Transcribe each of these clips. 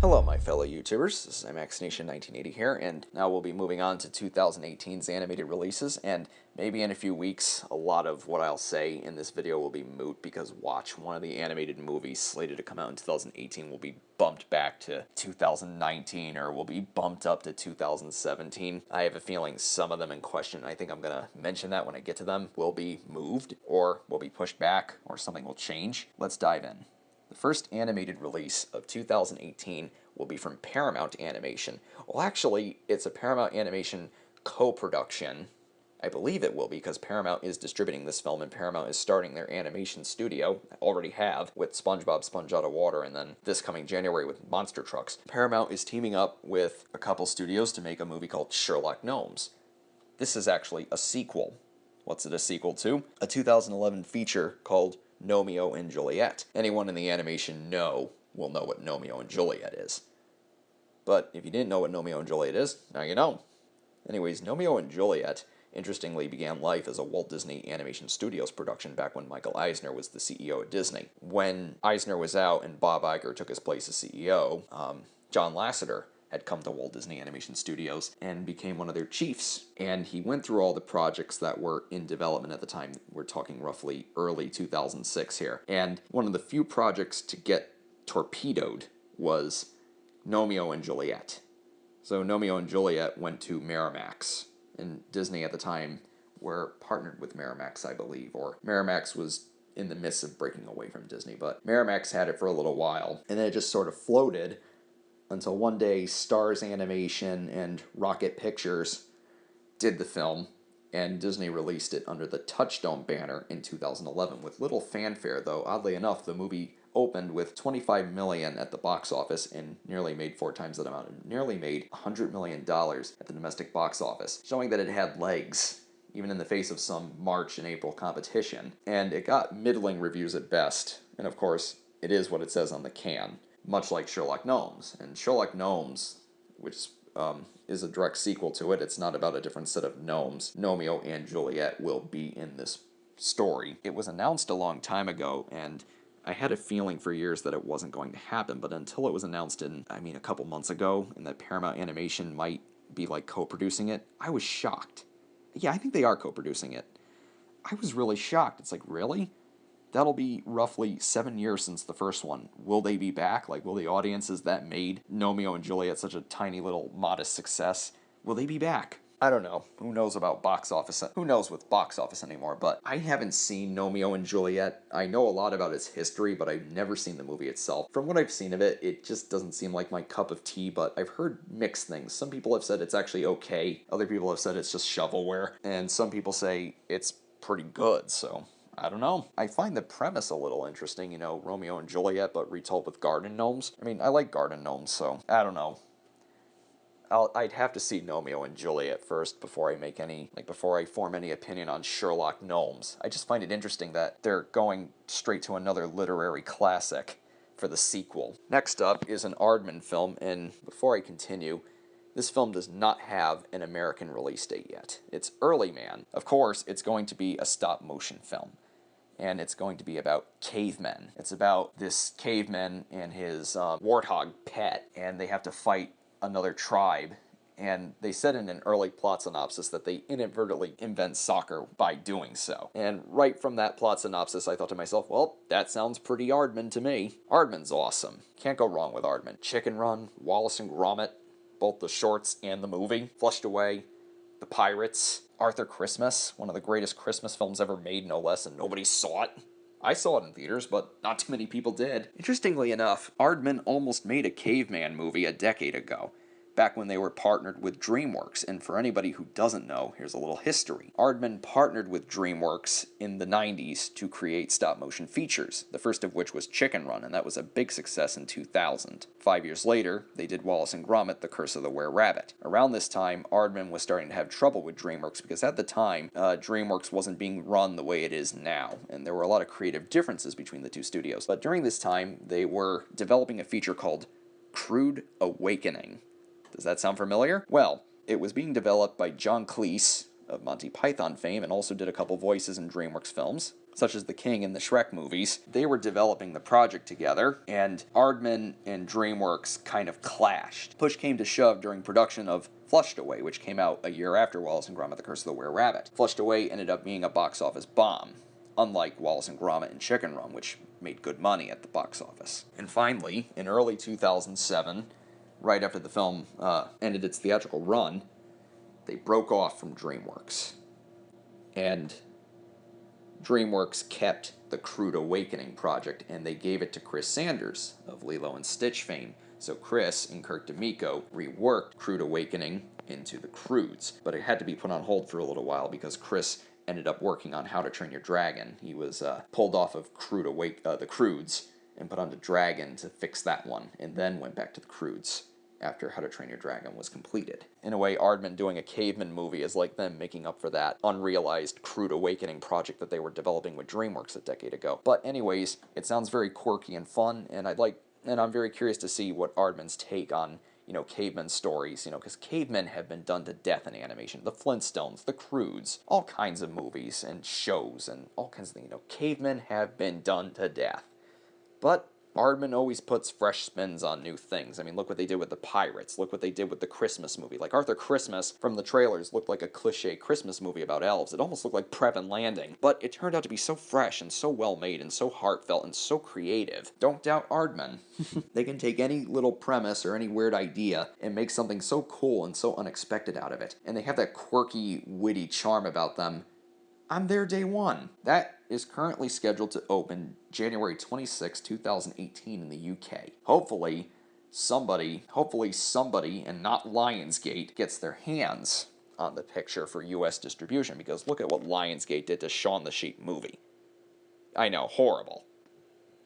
Hello my fellow YouTubers, this is IMAXNation1980 here, and now we'll be moving on to 2018's animated releases, and maybe in a few weeks a lot of what I'll say in this video will be moot, because watch, one of the animated movies slated to come out in 2018 will be bumped back to 2019, or will be bumped up to 2017. I have a feeling some of them in question, I think I'm going to mention that when I get to them, will be moved, or will be pushed back, or something will change. Let's dive in. The first animated release of 2018 will be from Paramount Animation. Well, actually, it's a Paramount Animation co-production. I believe it will be, because Paramount is distributing this film, and Paramount is starting their animation studio, already have, with SpongeBob Sponge Out of Water, and then this coming January with Monster Trucks. Paramount is teaming up with a couple studios to make a movie called Sherlock Gnomes. This is actually a sequel. What's it a sequel to? A 2011 feature called Romeo and Juliet. Anyone in the animation will know what Romeo and Juliet is. But if you didn't know what Romeo and Juliet is, now you know. Anyways, Romeo and Juliet, interestingly, began life as a Walt Disney Animation Studios production back when Michael Eisner was the CEO at Disney. When Eisner was out and Bob Iger took his place as CEO, John Lasseter had come to Walt Disney Animation Studios and became one of their chiefs. And he went through all the projects that were in development at the time. We're talking roughly early 2006 here. And one of the few projects to get torpedoed was Romeo and Juliet. So Romeo and Juliet went to Miramax, and Disney at the time were partnered with Miramax, I believe, or Miramax was in the midst of breaking away from Disney, but Miramax had it for a little while, and then it just sort of floated until one day Starz Animation and Rocket Pictures did the film, and Disney released it under the Touchstone banner in 2011 with little fanfare, though oddly enough the movie opened with $25 million at the box office and nearly made 4 times that amount. It nearly made $100 million at the domestic box office, showing that it had legs, even in the face of some March and April competition. And it got middling reviews at best, and of course, it is what it says on the can, much like Sherlock Gnomes. And Sherlock Gnomes, which is a direct sequel to it, it's not about a different set of gnomes. Romeo and Juliet will be in this story. It was announced a long time ago, and I had a feeling for years that it wasn't going to happen, but until it was announced a couple months ago, and that Paramount Animation might be like co-producing it, I was shocked. Yeah, I think they are co-producing it. I was really shocked. It's like, really? That'll be roughly 7 years since the first one. Will they be back? Like, will the audiences that made Romeo and Juliet such a tiny little modest success, will they be back? I don't know. Who knows about box office? Who knows with box office anymore? But I haven't seen Romeo and Juliet. I know a lot about its history, but I've never seen the movie itself. From what I've seen of it, it just doesn't seem like my cup of tea, but I've heard mixed things. Some people have said it's actually okay. Other people have said it's just shovelware. And some people say it's pretty good, so I don't know. I find the premise a little interesting, Romeo and Juliet, but retold with garden gnomes. I mean, I like garden gnomes, so I don't know. I'd have to see Romeo and Juliet first before I form any opinion on Sherlock Gnomes. I just find it interesting that they're going straight to another literary classic for the sequel. Next up is an Aardman film, and before I continue, this film does not have an American release date yet. It's Early Man. Of course, it's going to be a stop-motion film, and it's going to be about cavemen. It's about this caveman and his warthog pet, and they have to fight another tribe, and they said in an early plot synopsis that they inadvertently invent soccer by doing so. And right from that plot synopsis, I thought to myself, well, that sounds pretty Aardman to me. Aardman's awesome. Can't go wrong with Aardman. Chicken Run, Wallace and Gromit, both the shorts and the movie, Flushed Away, The Pirates, Arthur Christmas, one of the greatest Christmas films ever made, no less, and nobody saw it. I saw it in theaters, but not too many people did. Interestingly enough, Aardman almost made a caveman movie a decade ago, back when they were partnered with DreamWorks, and for anybody who doesn't know, here's a little history. Aardman partnered with DreamWorks in the 90s to create stop-motion features, the first of which was Chicken Run, and that was a big success in 2000. 5 years later, they did Wallace and Gromit, The Curse of the Were-Rabbit. Around this time, Aardman was starting to have trouble with DreamWorks, because at the time, DreamWorks wasn't being run the way it is now, and there were a lot of creative differences between the two studios. But during this time, they were developing a feature called Crude Awakening. Does that sound familiar? Well, it was being developed by John Cleese, of Monty Python fame, and also did a couple voices in DreamWorks films. such as the King and the Shrek movies. They were developing the project together, and Aardman and DreamWorks kind of clashed. Push came to shove during production of Flushed Away, which came out a year after Wallace and Gromit: The Curse of the Were-Rabbit. Flushed Away ended up being a box office bomb, unlike Wallace and Gromit and Chicken Run, which made good money at the box office. And finally, in early 2007, right after the film ended its theatrical run, they broke off from DreamWorks. And DreamWorks kept the Crude Awakening project, and they gave it to Chris Sanders of Lilo and Stitch fame. So Chris and Kirk D'Amico reworked Crude Awakening into the Crudes, but it had to be put on hold for a little while because Chris ended up working on How to Train Your Dragon. He was pulled off of the Crudes and put onto Dragon to fix that one, and then went back to the Crudes after How to Train Your Dragon was completed. In a way, Aardman doing a caveman movie is like them making up for that unrealized Crude Awakening project that they were developing with DreamWorks a decade ago. But anyways, it sounds very quirky and fun, and I'm very curious to see what Aardman's take on, caveman stories, because cavemen have been done to death in animation. The Flintstones, the Crudes, all kinds of movies and shows and all kinds of things. Cavemen have been done to death. But Aardman always puts fresh spins on new things. I mean, look what they did with the Pirates. Look what they did with the Christmas movie. Like, Arthur Christmas from the trailers looked like a cliche Christmas movie about elves. It almost looked like Previn Landing. But it turned out to be so fresh and so well made and so heartfelt and so creative. Don't doubt Aardman. They can take any little premise or any weird idea and make something so cool and so unexpected out of it. And they have that quirky, witty charm about them. I'm there day one. That is currently scheduled to open January 26, 2018 in the UK. Hopefully somebody, and not Lionsgate, gets their hands on the picture for US distribution, because look at what Lionsgate did to Shaun the Sheep movie. I know, horrible.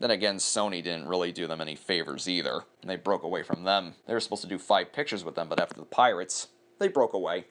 Then again, Sony didn't really do them any favors either, and they broke away from them. They were supposed to do 5 pictures with them, but after the Pirates, they broke away.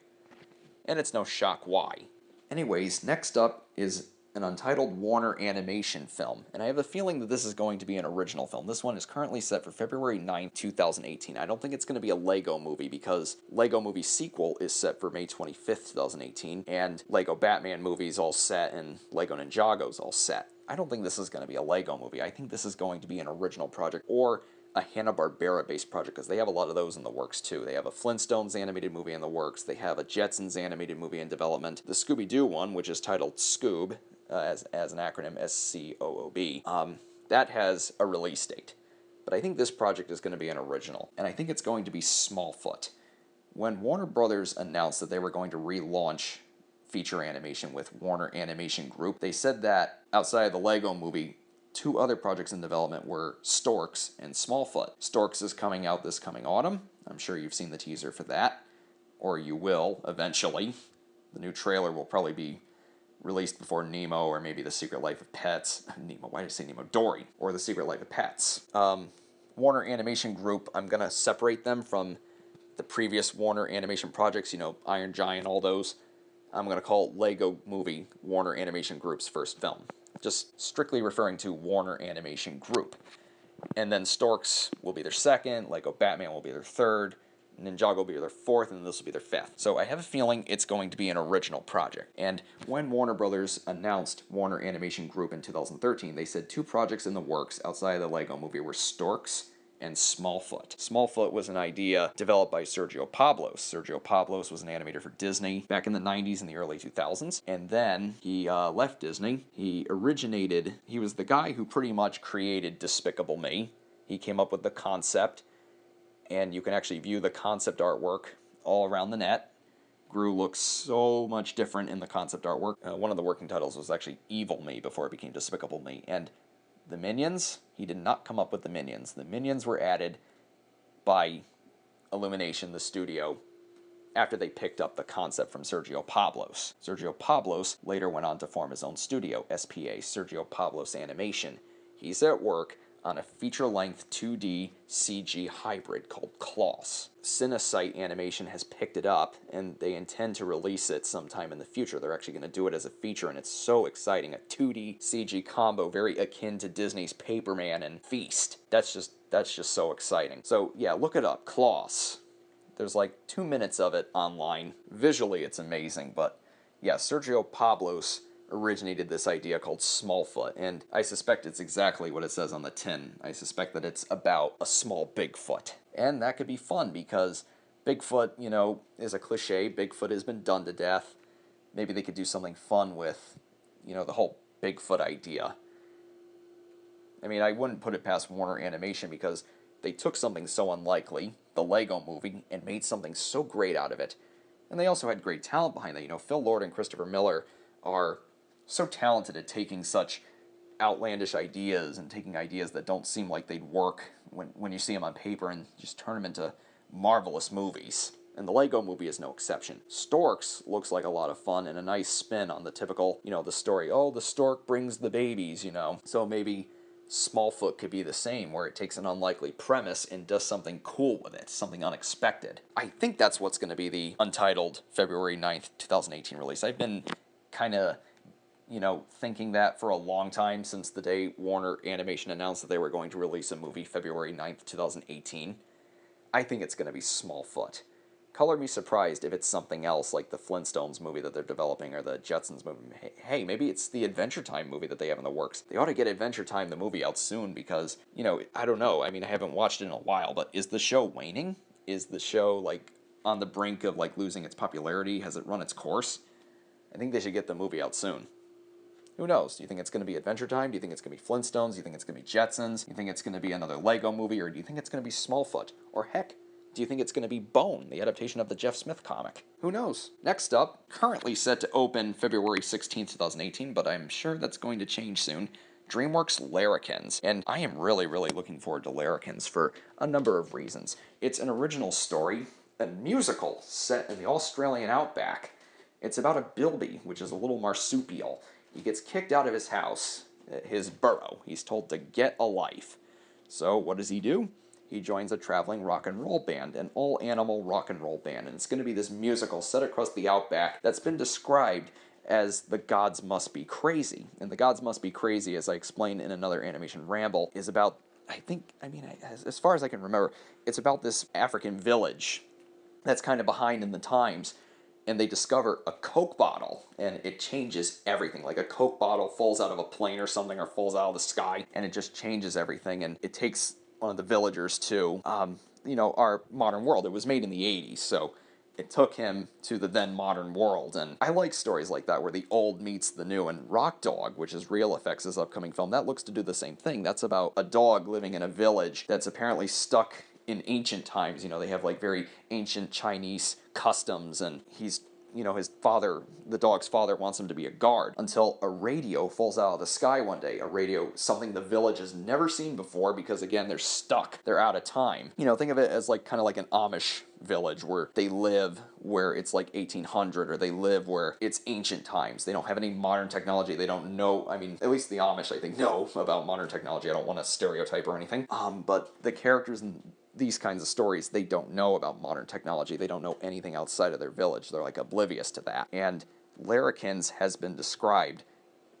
And it's no shock why. Anyways, next up is an untitled Warner animation film, and I have a feeling that this is going to be an original film. This one is currently set for February 9, 2018. I don't think it's going to be a Lego movie, because Lego Movie sequel is set for May 25th, 2018, and Lego Batman movie's all set, and Lego Ninjago's all set. I don't think this is going to be a Lego movie. I think this is going to be an original project, or a Hanna-Barbera-based project, because they have a lot of those in the works too. They have a Flintstones animated movie in the works, they have a Jetsons animated movie in development, the Scooby-Doo one, which is titled Scoob, as an acronym, SCOOB, that has a release date. But I think this project is going to be an original, and I think it's going to be Smallfoot. When Warner Brothers announced that they were going to relaunch feature animation with Warner Animation Group, they said that outside of the Lego movie, 2 other projects in development were Storks and Smallfoot. Storks is coming out this coming autumn. I'm sure you've seen the teaser for that, or you will eventually. The new trailer will probably be released before Nemo, or maybe The Secret Life of Pets. Nemo, why did I say Nemo? Dory, or The Secret Life of Pets. Warner Animation Group, I'm going to separate them from the previous Warner Animation projects, Iron Giant, all those. I'm going to call Lego Movie Warner Animation Group's first film. Just strictly referring to Warner Animation Group. And then Storks will be their second, Lego Batman will be their third, Ninjago will be their fourth, and this will be their fifth. So I have a feeling it's going to be an original project. And when Warner Brothers announced Warner Animation Group in 2013, they said 2 projects in the works outside of the Lego movie were Storks and Smallfoot. Smallfoot was an idea developed by Sergio Pablos. Sergio Pablos was an animator for Disney back in the 90s and the early 2000s, and then he left Disney. He was the guy who pretty much created Despicable Me. He came up with the concept, and you can actually view the concept artwork all around the net. Gru looks so much different in the concept artwork. One of the working titles was actually Evil Me before it became Despicable Me, and the Minions, he did not come up with the Minions. The Minions were added by Illumination, the studio, after they picked up the concept from Sergio Pablos. Sergio Pablos later went on to form his own studio, SPA, Sergio Pablos Animation. He's at work on a feature-length 2D CG hybrid called Klaus. Cinesite Animation has picked it up, and they intend to release it sometime in the future. They're actually going to do it as a feature, and it's so exciting. A 2D CG combo, very akin to Disney's Paperman and Feast. That's just so exciting. So yeah, look it up, Klaus. There's like 2 minutes of it online. Visually, it's amazing, but yeah, Sergio Pablos originated this idea called Smallfoot, and I suspect it's exactly what it says on the tin. I suspect that it's about a small Bigfoot. And that could be fun because Bigfoot, you know, is a cliche. Bigfoot has been done to death. Maybe they could do something fun with, you know, the whole Bigfoot idea. I mean, I wouldn't put it past Warner Animation because they took something so unlikely, the Lego movie, and made something so great out of it. And they also had great talent behind that. You know, Phil Lord and Christopher Miller are so talented at taking such outlandish ideas and taking ideas that don't seem like they'd work when you see them on paper and just turn them into marvelous movies. And the Lego movie is no exception. Storks looks like a lot of fun and a nice spin on the typical, you know, the story, oh, the stork brings the babies, you know. So maybe Smallfoot could be the same, where it takes an unlikely premise and does something cool with it, something unexpected. I think that's what's going to be the Untitled February 9th, 2018 release. I've been kind of, you know, thinking that for a long time, since the day Warner Animation announced that they were going to release a movie February 9th, 2018. I think it's going to be Smallfoot. Color me surprised if it's something else like the Flintstones movie that they're developing or the Jetsons movie. Hey, maybe it's the Adventure Time movie that they have in the works. They ought to get Adventure Time the movie out soon because, you know, I don't know. I mean, I haven't watched it in a while, but is the show waning? Is the show, like, on the brink of, like, losing its popularity? Has it run its course? I think they should get the movie out soon. Who knows? Do you think it's going to be Adventure Time? Do you think it's going to be Flintstones? Do you think it's going to be Jetsons? Do you think it's going to be another Lego movie? Or do you think it's going to be Smallfoot? Or heck, do you think it's going to be Bone, the adaptation of the Jeff Smith comic? Who knows? Next up, currently set to open February 16th, 2018, but I'm sure that's going to change soon, DreamWorks' Larrikins. And I am really, really looking forward to Larrikins for a number of reasons. It's an original story, a musical set in the Australian outback. It's about a bilby, which is a little marsupial. He gets kicked out of his house, his burrow. He's told to get a life. So what does he do? He joins a traveling rock and roll band, an all-animal rock and roll band, and it's going to be this musical set across the outback that's been described as The Gods Must Be Crazy. And The Gods Must Be Crazy, as I explained in another animation Ramble, is about, as far as I can remember, it's about this African village that's kind of behind in the times, and they discover a Coke bottle, and it changes everything. Like a Coke bottle falls out of a plane or something, or falls out of the sky, and it just changes everything, and it takes one of the villagers to, you know, our modern world. It was made in the 80s, so it took him to the then modern world, and I like stories like that, where the old meets the new, and Rock Dog, which is Real Effects' upcoming film, that looks to do the same thing. That's about a dog living in a village that's apparently stuck in ancient times. You know, they have like very ancient Chinese customs, and he's, you know, his father, the dog's father, wants him to be a guard until a radio falls out of the sky one day. A radio, something the village has never seen before because, again, they're stuck. They're out of time. You know, think of it as like kind of like an Amish village where they live where it's like 1800, or they live where it's ancient times. They don't have any modern technology. They don't know, I mean, at least the Amish, I think, know about modern technology. I don't want to stereotype or anything. But the characters in these kinds of stories, they don't know about modern technology. They don't know anything outside of their village. They're like oblivious to that. And Larrikins has been described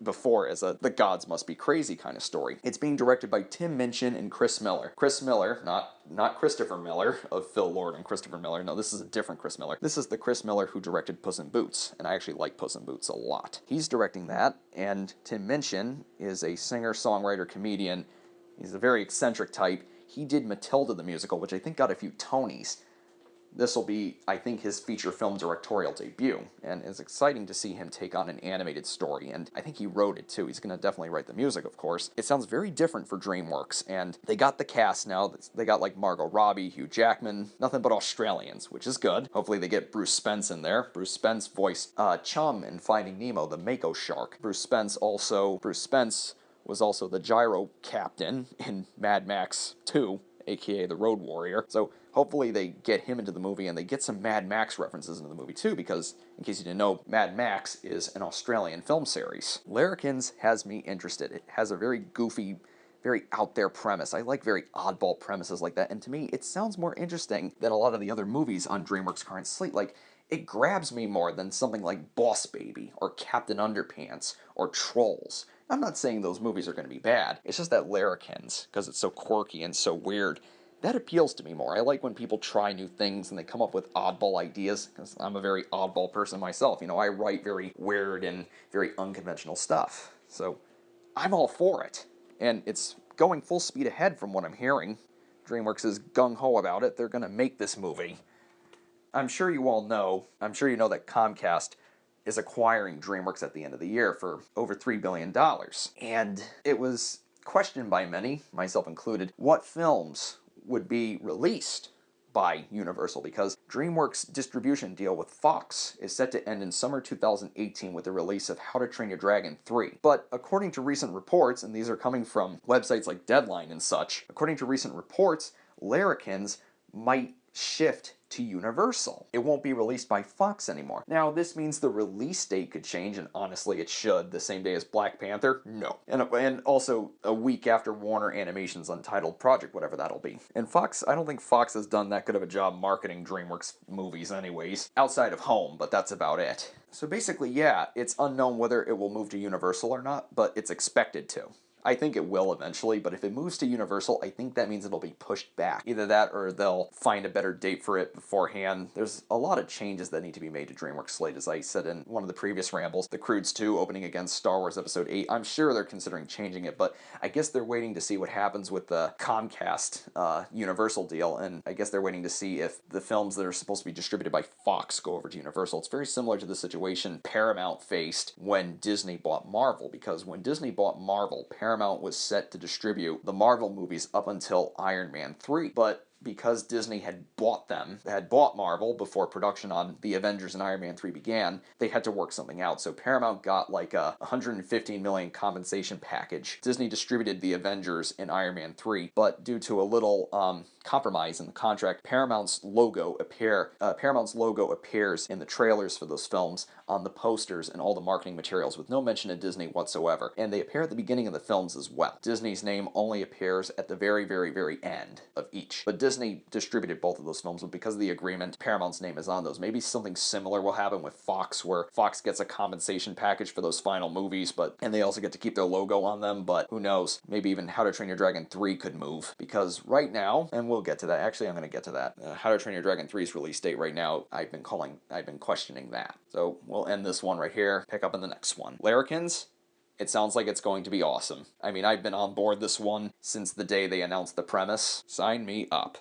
before as the gods must be crazy kind of story. It's being directed by Tim Minchin and Chris Miller. Chris Miller, not Christopher Miller of Phil Lord and Christopher Miller. No, this is a different Chris Miller. This is the Chris Miller who directed Puss in Boots, and I actually like Puss in Boots a lot. He's directing that, and Tim Minchin is a singer, songwriter, comedian. He's a very eccentric type. He did Matilda the musical, which I think got a few Tonys. This will be, I think, his feature film directorial debut, and it's exciting to see him take on an animated story, and I think he wrote it too. He's going to definitely write the music, of course. It sounds very different for DreamWorks, and they got the cast now. They got like Margot Robbie, Hugh Jackman, nothing but Australians, which is good. Hopefully they get Bruce Spence in there. Bruce Spence voiced Chum in Finding Nemo, the Mako shark. Bruce Spence was also the gyro captain in Mad Max 2, aka the Road Warrior. So hopefully they get him into the movie, and they get some Mad Max references into the movie too, because, in case you didn't know, Mad Max is an Australian film series. Larrikins has me interested. It has a very goofy, very out there premise. I like very oddball premises like that, and to me, it sounds more interesting than a lot of the other movies on DreamWorks' current slate. Like, it grabs me more than something like Boss Baby, or Captain Underpants, or Trolls. I'm not saying those movies are going to be bad. It's just that Larrikins, because it's so quirky and so weird, that appeals to me more. I like when people try new things and they come up with oddball ideas, because I'm a very oddball person myself. You know, I write very weird and very unconventional stuff. So I'm all for it. And it's going full speed ahead from what I'm hearing. DreamWorks is gung-ho about it. They're going to make this movie. I'm sure you all know, I'm sure you know that Comcast is acquiring DreamWorks at the end of the year for over $3 billion. And it was questioned by many, myself included, what films would be released by Universal, because DreamWorks' distribution deal with Fox is set to end in summer 2018 with the release of How to Train Your Dragon 3. But according to recent reports, and these are coming from websites like Deadline and such, according to recent reports, Larrikins might shift to Universal. It won't be released by Fox anymore. Now, this means the release date could change, and honestly it should. The same day as Black Panther? No. And also a week after Warner Animation's Untitled project, whatever that'll be. And Fox, I don't think Fox has done that good of a job marketing DreamWorks movies anyways, outside of home, but that's about it. So basically, yeah, it's unknown whether it will move to Universal or not, but it's expected to. I think it will eventually, but if it moves to Universal, I think that means it'll be pushed back. Either that or they'll find a better date for it beforehand. There's a lot of changes that need to be made to DreamWorks' slate, as I said in one of the previous rambles. The Croods 2 opening against Star Wars Episode 8. I'm sure they're considering changing it, but I guess they're waiting to see what happens with the Comcast Universal deal, and I guess they're waiting to see if the films that are supposed to be distributed by Fox go over to Universal. It's very similar to the situation Paramount faced when Disney bought Marvel, because when Disney bought Marvel, Paramount was set to distribute the Marvel movies up until Iron Man 3, but because Disney had bought Marvel before production on The Avengers and Iron Man 3 began, they had to work something out. So Paramount got like a $115 million compensation package. Disney distributed The Avengers and Iron Man 3, but due to a little compromise in the contract, Paramount's logo appears in the trailers for those films, on the posters, and all the marketing materials, with no mention of Disney whatsoever. And they appear at the beginning of the films as well. Disney's name only appears at the very, very, very end of each. But Disney distributed both of those films, but because of the agreement, Paramount's name is on those. Maybe something similar will happen with Fox, where Fox gets a compensation package for those final movies, and they also get to keep their logo on them, but who knows? Maybe even How to Train Your Dragon 3 could move, because right now, and we'll get to that, actually I'm going to get to that, How to Train Your Dragon 3's release date right now, I've been questioning that. So we'll end this one right here, pick up in the next one. Larrikins, it sounds like it's going to be awesome. I mean, I've been on board this one since the day they announced the premise. Sign me up.